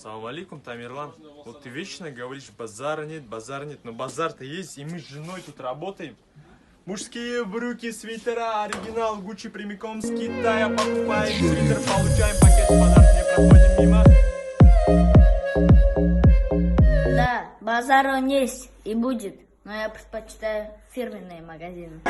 Салам алейкум, Тамерлан. Вот ты вечно говоришь, базара нет, но базар-то есть, и мы с женой тут работаем. Мужские брюки, свитера, оригинал Гуччи прямиком с Китая. Покупаем свитер, получаем пакет, подарок не проходим мимо. Да, базар он есть и будет, но я предпочитаю фирменные магазины.